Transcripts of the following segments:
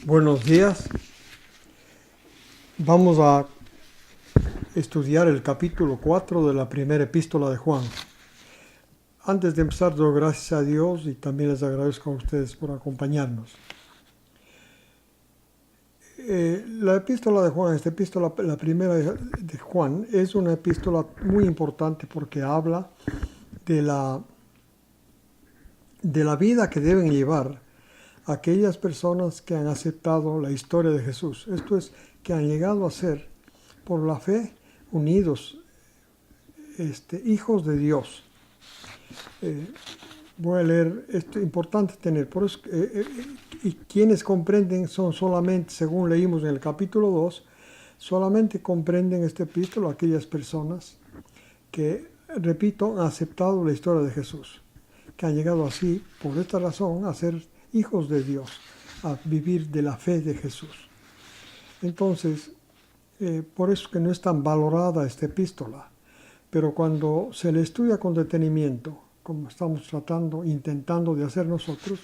Buenos días. Vamos a estudiar el capítulo 4 de la primera epístola de Juan. Antes de empezar, doy gracias a Dios y también les agradezco a ustedes por acompañarnos. La epístola de Juan, esta epístola, la primera de Juan, es una epístola muy importante porque habla de la vida que deben llevar aquellas personas que han aceptado la historia de Jesús. Esto es, que han llegado a ser, por la fe, unidos, hijos de Dios. Voy a leer, esto es importante tener, por eso, y quienes comprenden son solamente, según leímos en el capítulo 2, solamente comprenden este epístola aquellas personas que, repito, han aceptado la historia de Jesús, que han llegado así, por esta razón, a ser hijos de Dios, a vivir de la fe de Jesús. Entonces, por eso que no es tan valorada esta epístola, pero cuando se le estudia con detenimiento, como estamos intentando de hacer nosotros,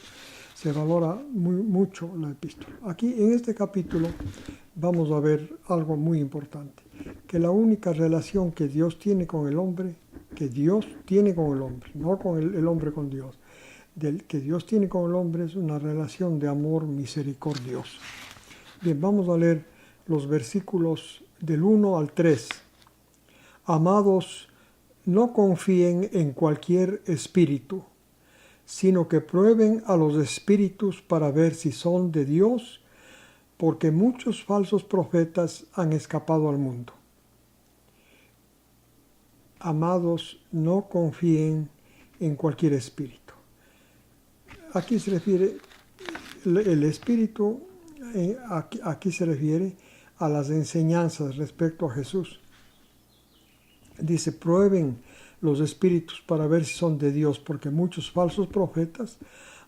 se valora mucho la epístola. Aquí, en este capítulo, vamos a ver algo muy importante, que la única relación que Dios tiene con el hombre, no con el hombre con Dios, que Dios tiene con el hombre es una relación de amor misericordioso. Bien, vamos a leer los versículos del 1 al 3. Amados, no confíen en cualquier espíritu, sino que prueben a los espíritus para ver si son de Dios, porque muchos falsos profetas han escapado al mundo. Amados, no confíen en cualquier espíritu. Aquí se refiere, el espíritu, aquí se refiere a las enseñanzas respecto a Jesús. Dice, prueben los espíritus para ver si son de Dios, porque muchos falsos profetas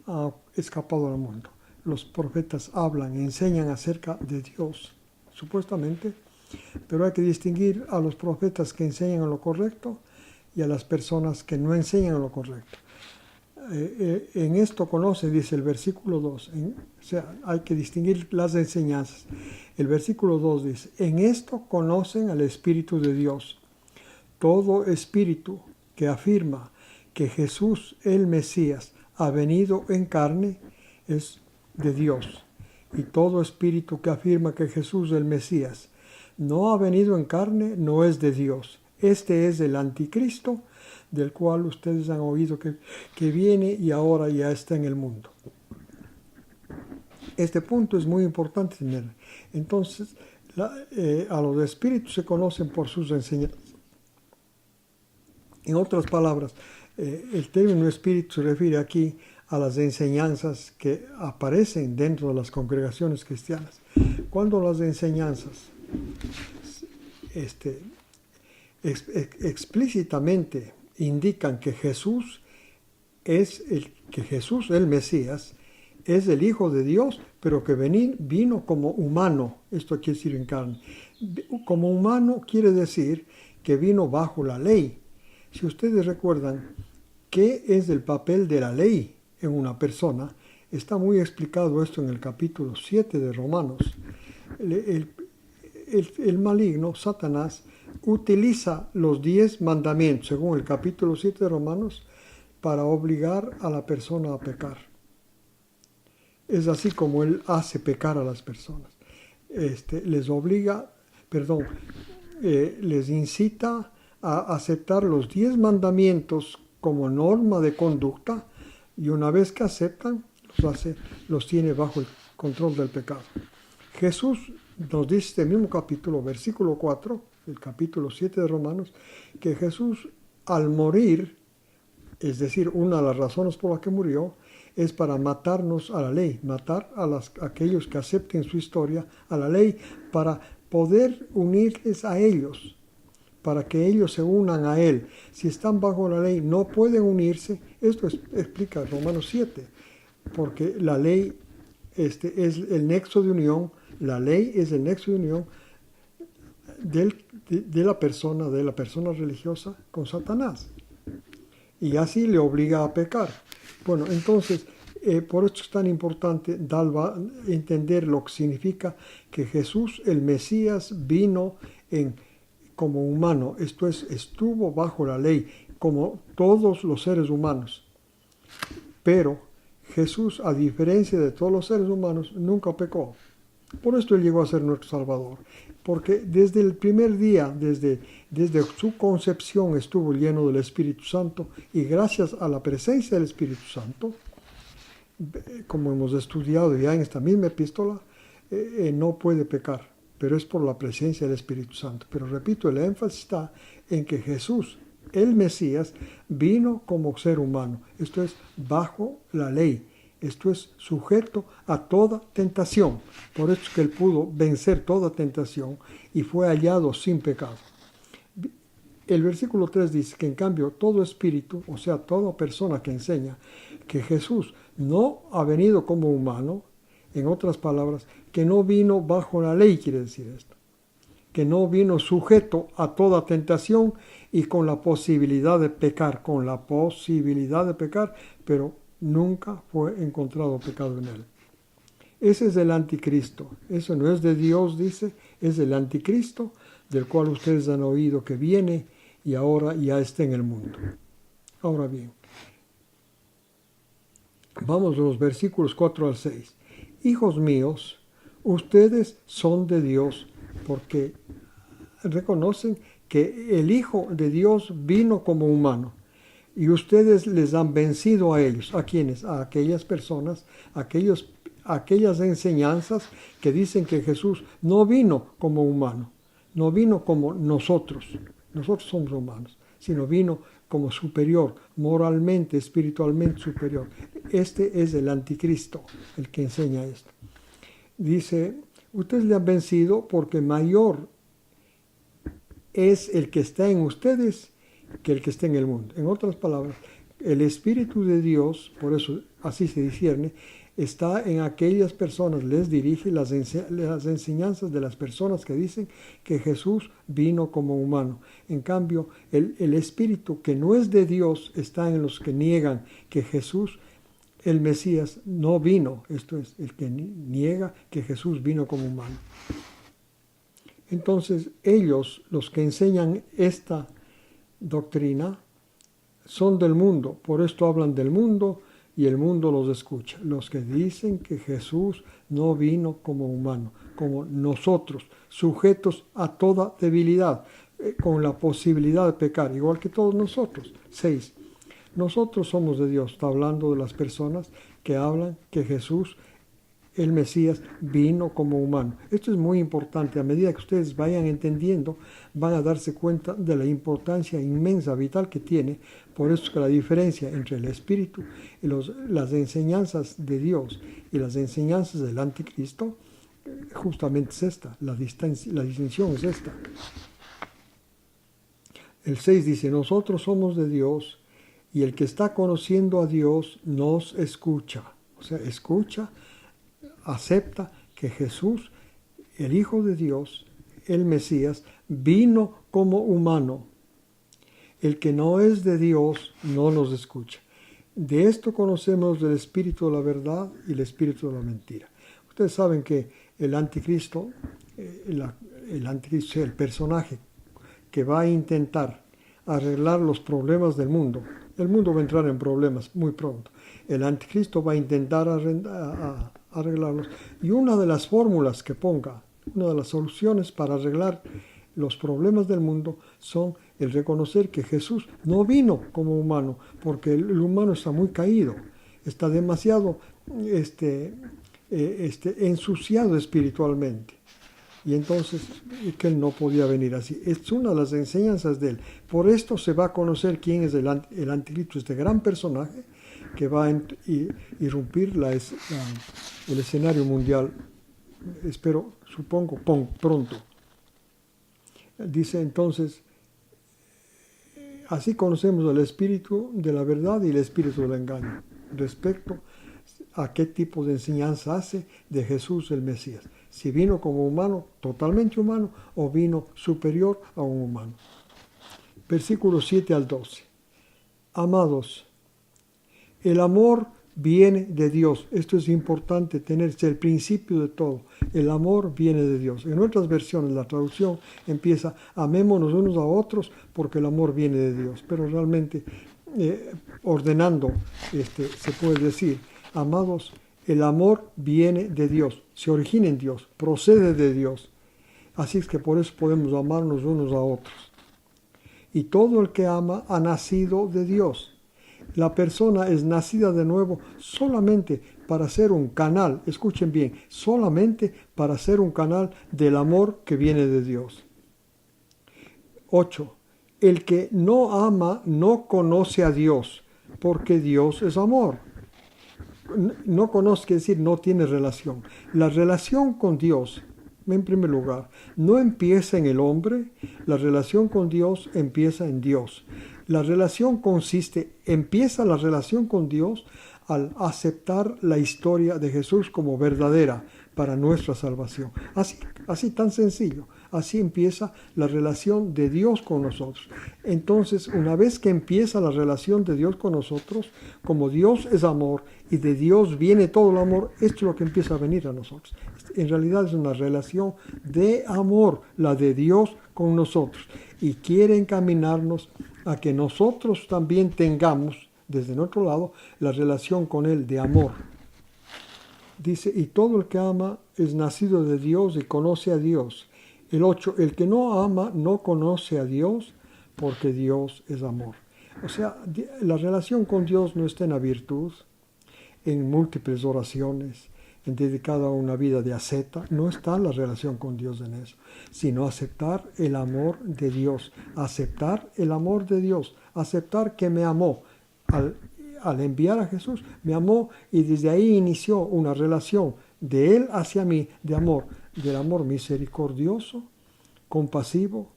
han escapado al mundo. Los profetas hablan, enseñan acerca de Dios, supuestamente, pero hay que distinguir a los profetas que enseñan lo correcto y a las personas que no enseñan lo correcto. En esto conoce, dice el versículo 2, o sea, hay que distinguir las enseñanzas. El versículo 2 dice, en esto conocen al Espíritu de Dios. Todo espíritu que afirma que Jesús, el Mesías, ha venido en carne, es de Dios. Y todo espíritu que afirma que Jesús, el Mesías, no ha venido en carne, no es de Dios. Este es el anticristo, del cual ustedes han oído que viene y ahora ya está en el mundo. Este punto es muy importante tener. Entonces, a los espíritus se conocen por sus enseñanzas. En otras palabras, el término espíritu se refiere aquí a las enseñanzas que aparecen dentro de las congregaciones cristianas. Cuando las enseñanzas explícitamente indican que Jesús, el Mesías, es el Hijo de Dios, pero que vino como humano, esto quiere decir en carne. Como humano quiere decir que vino bajo la ley. Si ustedes recuerdan qué es el papel de la ley en una persona, está muy explicado esto en el capítulo 7 de Romanos. El maligno, Satanás, utiliza los 10 mandamientos, según el capítulo 7 de Romanos, para obligar a la persona a pecar. Es así como él hace pecar a las personas. Les incita a aceptar los 10 mandamientos como norma de conducta, y una vez que aceptan, los tiene bajo el control del pecado. Jesús nos dice este mismo capítulo, versículo 4, el capítulo 7 de Romanos, que Jesús al morir, es decir, una de las razones por las que murió, es para matarnos a la ley, matar a aquellos que acepten su historia a la ley, para poder unirles a ellos, para que ellos se unan a Él. Si están bajo la ley, no pueden unirse. Esto explica Romanos 7, porque la ley es el nexo de unión, la ley es el nexo de unión de la persona religiosa con Satanás. Y así le obliga a pecar. Bueno, entonces, Por eso es tan importante entender lo que significa que Jesús, el Mesías, vino como humano. Esto es, estuvo bajo la ley, como todos los seres humanos. Pero Jesús, a diferencia de todos los seres humanos, nunca pecó. Por esto Él llegó a ser nuestro Salvador. Porque desde el primer día, desde su concepción, estuvo lleno del Espíritu Santo. Y gracias a la presencia del Espíritu Santo, como hemos estudiado ya en esta misma epístola, no puede pecar, pero es por la presencia del Espíritu Santo. Pero repito, el énfasis está en que Jesús, el Mesías, vino como ser humano. Esto es bajo la ley. Esto es sujeto a toda tentación. Por eso es que Él pudo vencer toda tentación y fue hallado sin pecado. El versículo 3 dice que en cambio todo espíritu, o sea, toda persona que enseña que Jesús no ha venido como humano, en otras palabras, que no vino bajo la ley, quiere decir esto, que no vino sujeto a toda tentación y con la posibilidad de pecar, pero nunca fue encontrado pecado en él. Ese es el anticristo, eso no es de Dios, dice, es el anticristo del cual ustedes han oído que viene y ahora ya está en el mundo. Ahora bien, vamos a los versículos 4 al 6. Hijos míos, ustedes son de Dios porque reconocen que el Hijo de Dios vino como humano y ustedes les han vencido a ellos. ¿A quiénes? A aquellas personas, aquellas enseñanzas que dicen que Jesús no vino como humano, no vino como nosotros somos humanos, sino vino como superior, moralmente, espiritualmente superior. Este es el anticristo, el que enseña esto. Dice, ustedes le han vencido porque mayor es el que está en ustedes que el que está en el mundo. En otras palabras, el Espíritu de Dios, por eso así se discierne, está en aquellas personas, les dirige las enseñanzas de las personas que dicen que Jesús vino como humano. En cambio, el Espíritu que no es de Dios está en los que niegan que Jesús, el Mesías, no vino. Esto es, el que niega que Jesús vino como humano. Entonces, ellos, los que enseñan esta doctrina, son del mundo. Por esto hablan del mundo y el mundo los escucha. Los que dicen que Jesús no vino como humano, como nosotros, sujetos a toda debilidad, con la posibilidad de pecar, igual que todos nosotros. 6. Nosotros somos de Dios. Está hablando de las personas que hablan que Jesús, el Mesías, vino como humano. Esto es muy importante. A medida que ustedes vayan entendiendo, van a darse cuenta de la importancia inmensa, vital que tiene. Por eso es que la diferencia entre el Espíritu y las enseñanzas de Dios y las enseñanzas del anticristo, justamente es esta. La distinción es esta. El 6 dice, nosotros somos de Dios y el que está conociendo a Dios nos escucha. O sea, escucha, acepta que Jesús, el Hijo de Dios, el Mesías, vino como humano. El que no es de Dios no nos escucha. De esto conocemos el espíritu de la verdad y el espíritu de la mentira. Ustedes saben que el anticristo, el personaje que va a intentar arreglar los problemas del mundo. El mundo va a entrar en problemas muy pronto. El anticristo va a intentar arreglarlos. Y una de las fórmulas que ponga, una de las soluciones para arreglar los problemas del mundo son el reconocer que Jesús no vino como humano, porque el humano está muy caído, está demasiado ensuciado espiritualmente. Y entonces que él no podía venir así. Es una de las enseñanzas de él. Por esto se va a conocer quién es el anticristo, este gran personaje que va a irrumpir el escenario mundial, supongo, pronto. Dice entonces, así conocemos el espíritu de la verdad y el espíritu del engaño, respecto a qué tipo de enseñanza hace de Jesús el Mesías. Si vino como humano, totalmente humano, o vino superior a un humano. Versículos 7 al 12. Amados, el amor viene de Dios. Esto es importante tener, es el principio de todo. El amor viene de Dios. En otras versiones la traducción empieza, amémonos unos a otros porque el amor viene de Dios. Pero realmente, ordenando, se puede decir, amados, el amor viene de Dios, se origina en Dios, procede de Dios. Así es que por eso podemos amarnos unos a otros. Y todo el que ama ha nacido de Dios. La persona es nacida de nuevo solamente para ser un canal, escuchen bien, solamente para ser un canal del amor que viene de Dios. 8. El que no ama no conoce a Dios, porque Dios es amor. No conoce, quiere decir, no tiene relación. La relación con Dios, en primer lugar, no empieza en el hombre, la relación con Dios empieza en Dios. La relación empieza la relación con Dios al aceptar la historia de Jesús como verdadera para nuestra salvación. Así tan sencillo. Así empieza la relación de Dios con nosotros. Entonces, una vez que empieza la relación de Dios con nosotros, como Dios es amor y de Dios viene todo el amor, esto es lo que empieza a venir a nosotros. En realidad es una relación de amor, la de Dios con nosotros. Y quiere encaminarnos a que nosotros también tengamos, desde nuestro lado, la relación con Él de amor. Dice, y todo el que ama es nacido de Dios y conoce a Dios. El 8, el que no ama no conoce a Dios porque Dios es amor. O sea, la relación con Dios no está en la virtud, en múltiples oraciones, en dedicada a una vida de asceta. No está la relación con Dios en eso, sino aceptar el amor de Dios, aceptar el amor de Dios, aceptar que me amó. Al enviar a Jesús, me amó y desde ahí inició una relación de Él hacia mí, de amor, del amor misericordioso, compasivo,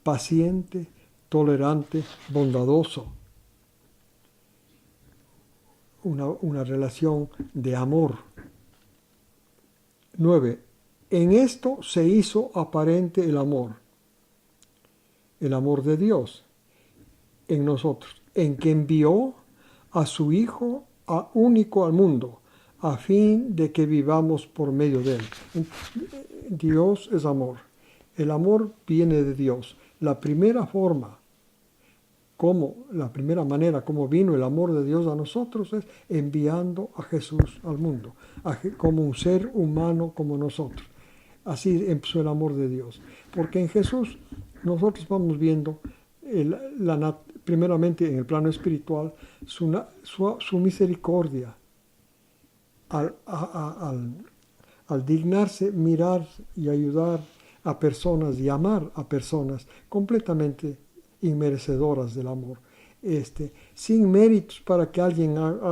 paciente, tolerante, bondadoso. Una relación de amor. 9. En esto se hizo aparente el amor de Dios en nosotros, en que envió a su Hijo único al mundo, a fin de que vivamos por medio de Él. Dios es amor. El amor viene de Dios. La primera manera como vino el amor de Dios a nosotros es enviando a Jesús al mundo, como un ser humano como nosotros. Así empezó el amor de Dios. Porque en Jesús nosotros vamos viendo primeramente en el plano espiritual su misericordia al dignarse mirar y ayudar a personas y amar a personas completamente inmerecedoras del amor, sin méritos para que alguien haga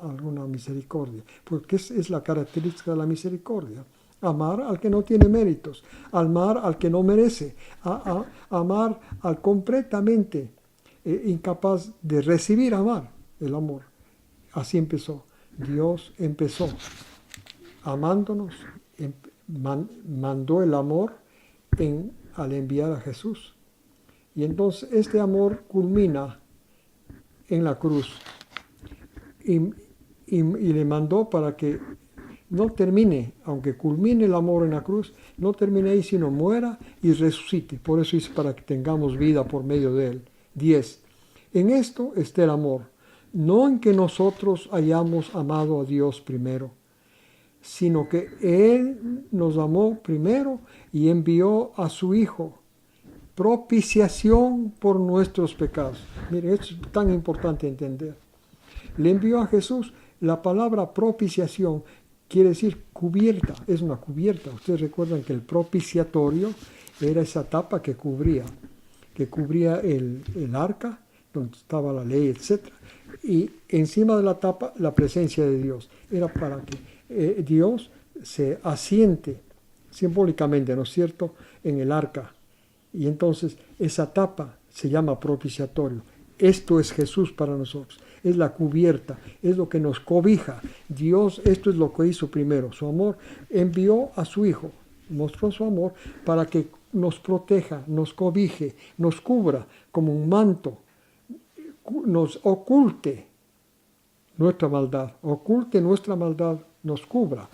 alguna misericordia, porque es la característica de la misericordia. Amar al que no tiene méritos, amar al que no merece, amar al completamente incapaz de recibir amar el amor. Así empezó. Dios empezó amándonos, mandó el amor al enviar a Jesús. Y entonces este amor culmina en la cruz y le mandó para que no termine, aunque culmine el amor en la cruz, no termine ahí, sino muera y resucite. Por eso es para que tengamos vida por medio de Él. 10. En esto está el amor, no en que nosotros hayamos amado a Dios primero, sino que Él nos amó primero y envió a su Hijo, propiciación por nuestros pecados. Mire, esto es tan importante entender. Le envió a Jesús. La palabra propiciación quiere decir cubierta, es una cubierta. Ustedes recuerdan que el propiciatorio era esa tapa que cubría el arca, donde estaba la ley, etc. Y encima de la tapa, la presencia de Dios. Era para que Dios se asiente simbólicamente, ¿no es cierto?, en el arca. Y entonces esa tapa se llama propiciatorio. Esto es Jesús para nosotros. Es la cubierta, es lo que nos cobija. Dios, esto es lo que hizo primero. Su amor envió a su Hijo, mostró su amor para que nos proteja, nos cobije, nos cubra como un manto, nos oculte nuestra maldad, oculte nuestra maldad, nos cubra.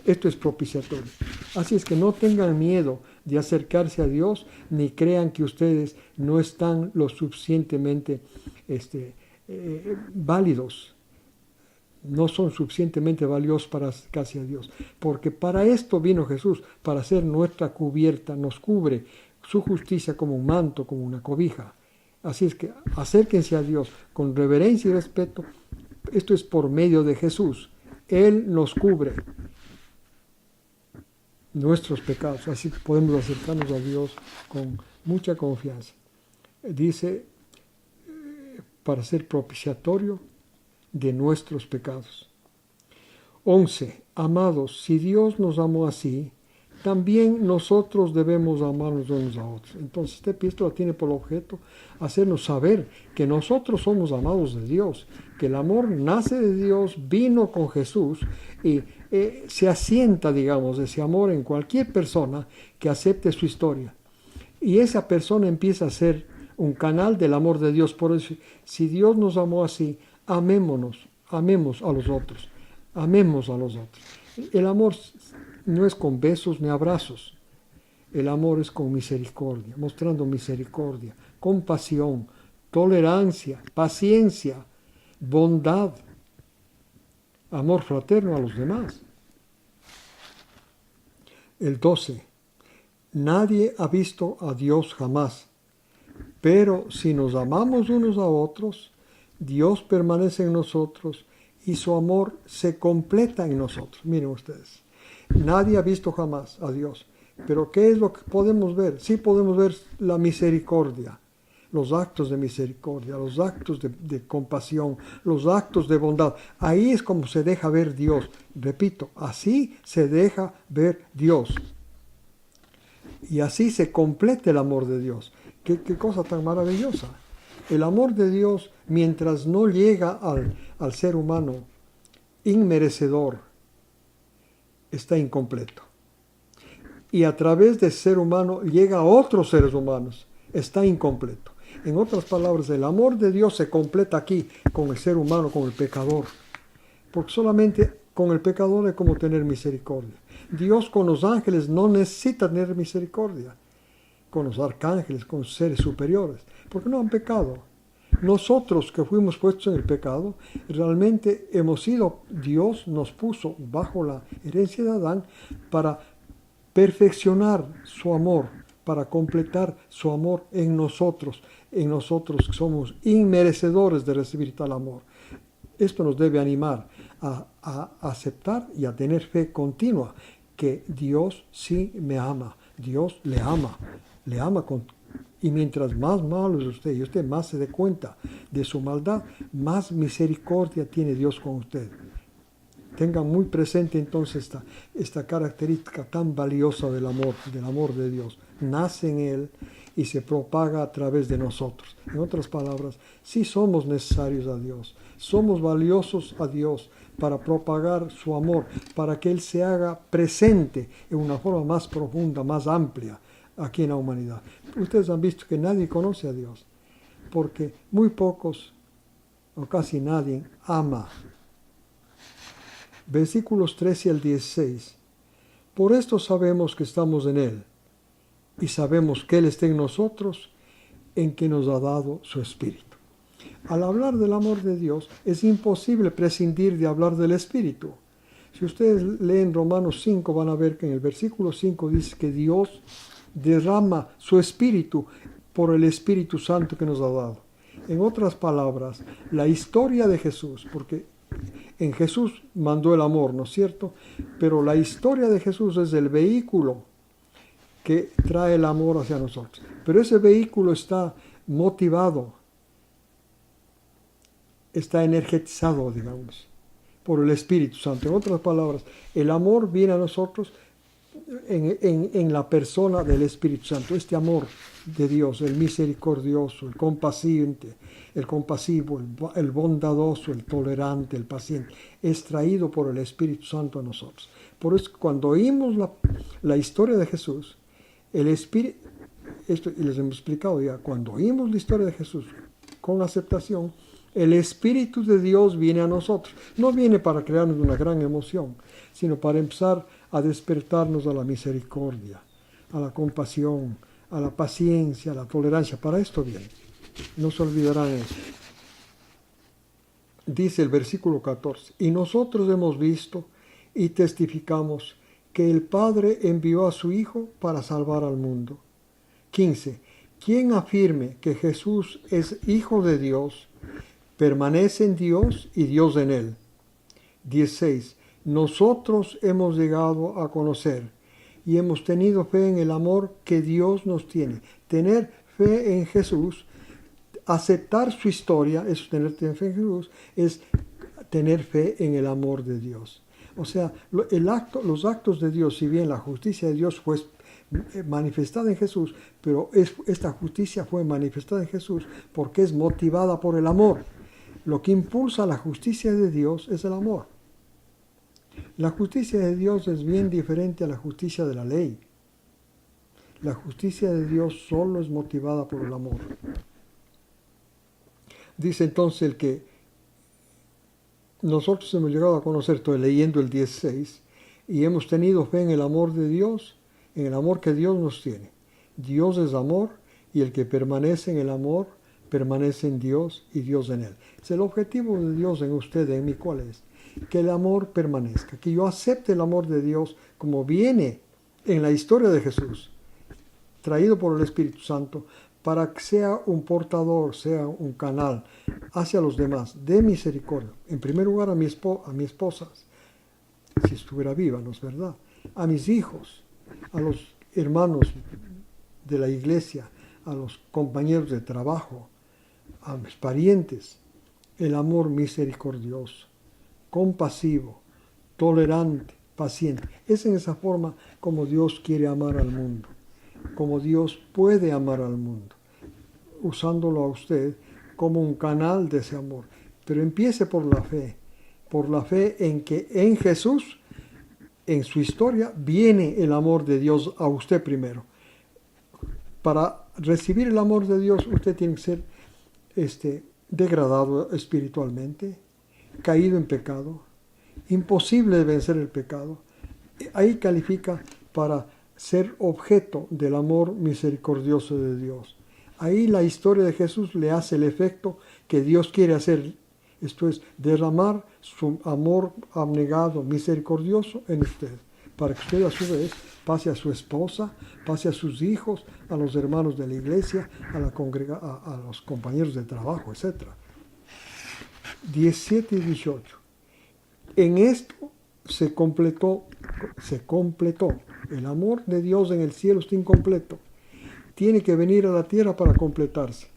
Esto es propiciatorio. Así es que no tengan miedo de acercarse a Dios, ni crean que ustedes no están lo suficientemente válidos, no son suficientemente valiosos para acercarse a Dios. Porque para esto vino Jesús, para ser nuestra cubierta, nos cubre su justicia como un manto, como una cobija. Así es que acérquense a Dios con reverencia y respeto. Esto es por medio de Jesús. Él nos cubre nuestros pecados, así que podemos acercarnos a Dios con mucha confianza. Dice, para ser propiciatorio de nuestros pecados. 11. Amados, si Dios nos amó así, también nosotros debemos amarnos unos a otros. Entonces, esta epístola tiene por objeto hacernos saber que nosotros somos amados de Dios, que el amor nace de Dios, vino con Jesús y se asienta, digamos, ese amor en cualquier persona que acepte su historia. Y esa persona empieza a ser un canal del amor de Dios. Por eso, si Dios nos amó así, amémonos, amemos a los otros, amemos a los otros. El amor no es con besos ni abrazos. El amor es con misericordia, mostrando misericordia, compasión, tolerancia, paciencia, bondad, amor fraterno a los demás. El 12. Nadie ha visto a Dios jamás, pero si nos amamos unos a otros, Dios permanece en nosotros y su amor se completa en nosotros. Miren ustedes, nadie ha visto jamás a Dios, pero ¿qué es lo que podemos ver? Sí podemos ver la misericordia, los actos de misericordia, los actos de compasión, los actos de bondad. Ahí es como se deja ver Dios. Repito, así se deja ver Dios. Y así se completa el amor de Dios. Qué cosa tan maravillosa. El amor de Dios, mientras no llega al ser humano inmerecedor, está incompleto. Y a través del ser humano llega a otros seres humanos, está incompleto. En otras palabras, el amor de Dios se completa aquí con el ser humano, con el pecador. Porque solamente con el pecador es como tener misericordia. Dios con los ángeles no necesita tener misericordia. Con los arcángeles, con los seres superiores, porque no han pecado. Nosotros que fuimos puestos en el pecado, realmente hemos sido, Dios nos puso bajo la herencia de Adán para perfeccionar su amor, para completar su amor en nosotros que somos inmerecedores de recibir tal amor. Esto nos debe animar a aceptar y a tener fe continua que Dios sí me ama, Dios le ama y mientras más malo es usted y usted más se dé cuenta de su maldad, más misericordia tiene Dios con usted. Tengan muy presente entonces esta característica tan valiosa del amor de Dios. Nace en Él y se propaga a través de nosotros. En otras palabras, sí somos necesarios a Dios, somos valiosos a Dios para propagar su amor, para que Él se haga presente en una forma más profunda, más amplia aquí en la humanidad. Ustedes han visto que nadie conoce a Dios, porque muy pocos o casi nadie ama. Versículos 13 al 16. Por esto sabemos que estamos en Él, y sabemos que Él está en nosotros, en que nos ha dado su Espíritu. Al hablar del amor de Dios, es imposible prescindir de hablar del Espíritu. Si ustedes leen Romanos 5, van a ver que en el versículo 5 dice que Dios derrama su Espíritu por el Espíritu Santo que nos ha dado. En otras palabras, la historia de Jesús, porque en Jesús mandó el amor, ¿no es cierto? Pero la historia de Jesús es el vehículo que trae el amor hacia nosotros. Pero ese vehículo está motivado, está energetizado, digamos, por el Espíritu Santo. En otras palabras, el amor viene a nosotros en la persona del Espíritu Santo. Este amor de Dios, el misericordioso, el compasivo, el bondadoso, el tolerante, el paciente, es traído por el Espíritu Santo a nosotros. Por eso cuando oímos la historia de Jesús, el Espíritu, esto les hemos explicado ya, cuando oímos la historia de Jesús con aceptación, el Espíritu de Dios viene a nosotros. No viene para crearnos una gran emoción, sino para empezar a despertarnos a la misericordia, a la compasión, a la paciencia, a la tolerancia. Para esto viene. No se olvidarán eso. Dice el versículo 14, y nosotros hemos visto y testificamos que el Padre envió a su Hijo para salvar al mundo. 15. Quien afirme que Jesús es Hijo de Dios, permanece en Dios y Dios en él. 16. Nosotros hemos llegado a conocer y hemos tenido fe en el amor que Dios nos tiene. Tener fe en Jesús, aceptar su historia, es tener fe en Jesús, es tener fe en el amor de Dios. O sea, los actos de Dios, si bien la justicia de Dios fue manifestada en Jesús, pero esta justicia fue manifestada en Jesús porque es motivada por el amor. Lo que impulsa la justicia de Dios es el amor. La justicia de Dios es bien diferente a la justicia de la ley. La justicia de Dios solo es motivada por el amor. Dice entonces el que nosotros hemos llegado a conocer, estoy leyendo el 16, y hemos tenido fe en el amor de Dios, en el amor que Dios nos tiene. Dios es amor, y el que permanece en el amor, permanece en Dios y Dios en él. Es el objetivo de Dios en usted, en mí, ¿cuál es? Que el amor permanezca, que yo acepte el amor de Dios como viene en la historia de Jesús, traído por el Espíritu Santo, para que sea un portador, sea un canal hacia los demás de misericordia. En primer lugar a mi esposa, si estuviera viva, ¿no es verdad? A mis hijos, a los hermanos de la iglesia, a los compañeros de trabajo, a mis parientes. El amor misericordioso, compasivo, tolerante, paciente. Es en esa forma como Dios quiere amar al mundo, como Dios puede amar al mundo, usándolo a usted como un canal de ese amor. Pero empiece por la fe en que en Jesús, en su historia, viene el amor de Dios a usted primero. Para recibir el amor de Dios, usted tiene que ser degradado espiritualmente, caído en pecado, imposible de vencer el pecado. Ahí califica para ser objeto del amor misericordioso de Dios. Ahí la historia de Jesús le hace el efecto que Dios quiere hacer. Esto es, derramar su amor abnegado, misericordioso en usted, para que usted a su vez pase a su esposa, pase a sus hijos, a los hermanos de la iglesia, a los compañeros de trabajo, etc. 17 y 18. En esto se completó. El amor de Dios en el cielo está incompleto. Tiene que venir a la tierra para completarse.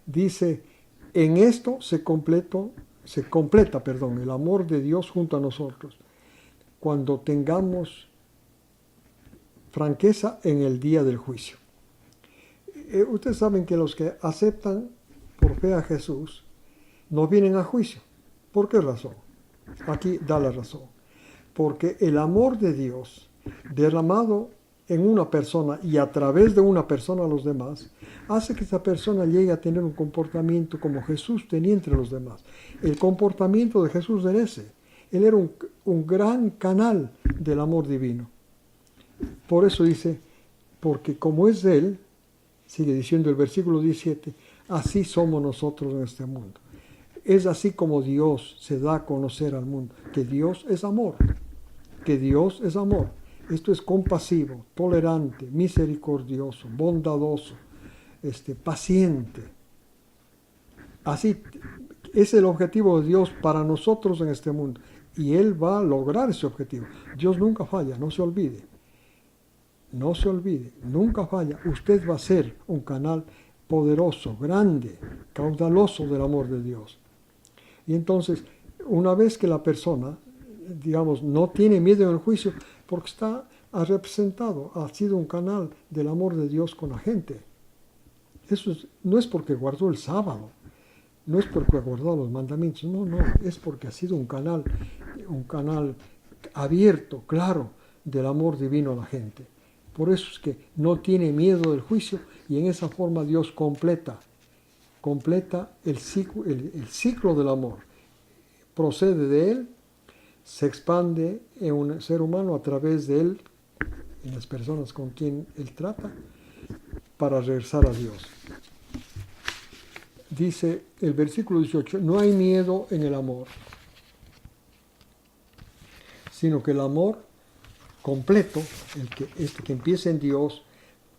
Dice, en esto se completa, el amor de Dios junto a nosotros, cuando tengamos franqueza en el día del juicio. Ustedes saben que los que aceptan por fe a Jesús no vienen a juicio. ¿Por qué razón? Aquí da la razón. Porque el amor de Dios derramado en una persona y a través de una persona a los demás, hace que esa persona llegue a tener un comportamiento como Jesús tenía entre los demás. El comportamiento de Jesús era ese. Él era un gran canal del amor divino. Por eso dice, porque como es Él, sigue diciendo el versículo 17, así somos nosotros en este mundo. Es así como Dios se da a conocer al mundo, que Dios es amor, que Dios es amor. Esto es compasivo, tolerante, misericordioso, bondadoso, paciente. Así es el objetivo de Dios para nosotros en este mundo. Y Él va a lograr ese objetivo. Dios nunca falla, no se olvide. No se olvide, nunca falla. Usted va a ser un canal poderoso, grande, caudaloso del amor de Dios. Y entonces, una vez que la persona, digamos, no tiene miedo en el juicio, porque ha representado, ha sido un canal del amor de Dios con la gente. Eso no es porque guardó el sábado, no es porque ha guardado los mandamientos, no, es porque ha sido un canal abierto, claro, del amor divino a la gente. Por eso es que no tiene miedo del juicio y en esa forma Dios completa completa el ciclo del amor. Procede de él, se expande en un ser humano a través de él, en las personas con quien él trata, para regresar a Dios. Dice el versículo 18, no hay miedo en el amor, sino que el amor completo, este que empieza en Dios,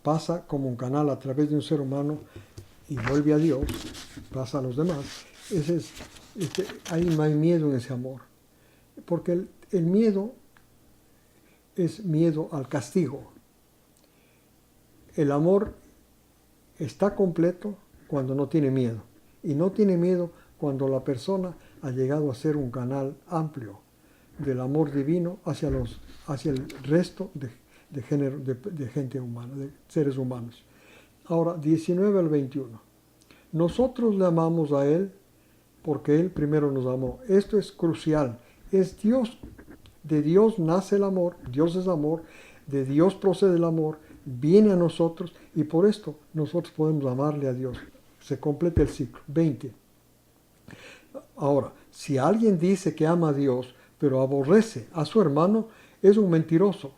pasa como un canal a través de un ser humano y vuelve a Dios, pasa a los demás. Ahí no hay miedo en ese amor, porque el miedo es miedo al castigo. El amor está completo cuando no tiene miedo, y no tiene miedo cuando la persona ha llegado a ser un canal amplio del amor divino hacia el resto de gente humana, de seres humanos. Ahora, 19 al 21. Nosotros le amamos a Él porque Él primero nos amó. Esto es crucial. Es Dios. De Dios nace el amor. Dios es amor. De Dios procede el amor. Viene a nosotros y por esto nosotros podemos amarle a Dios. Se completa el ciclo. 20. Ahora, si alguien dice que ama a Dios, pero aborrece a su hermano, es un mentiroso.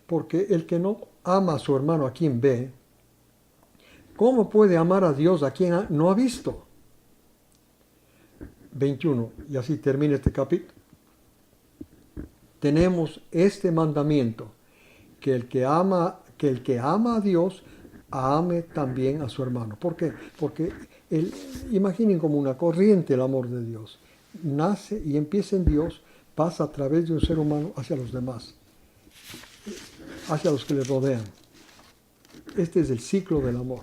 Porque el que no ama a su hermano, a quien ve, ¿cómo puede amar a Dios a quien no ha visto? 21, y así termina este capítulo. Tenemos este mandamiento, que el que ama a Dios, ame también a su hermano. ¿Por qué? Porque imaginen como una corriente el amor de Dios. Nace y empieza en Dios, pasa a través de un ser humano hacia los demás, hacia los que le rodean. Este es el ciclo del amor.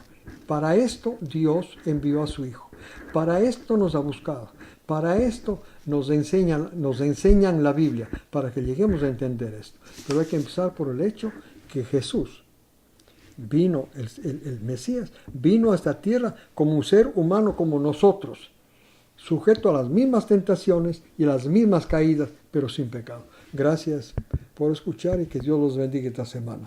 Para esto Dios envió a su Hijo. Para esto nos ha buscado. Para esto nos enseñan la Biblia, para que lleguemos a entender esto. Pero hay que empezar por el hecho que Jesús vino, el Mesías, vino a esta tierra como un ser humano como nosotros, sujeto a las mismas tentaciones y a las mismas caídas, pero sin pecado. Gracias por escuchar y que Dios los bendiga esta semana.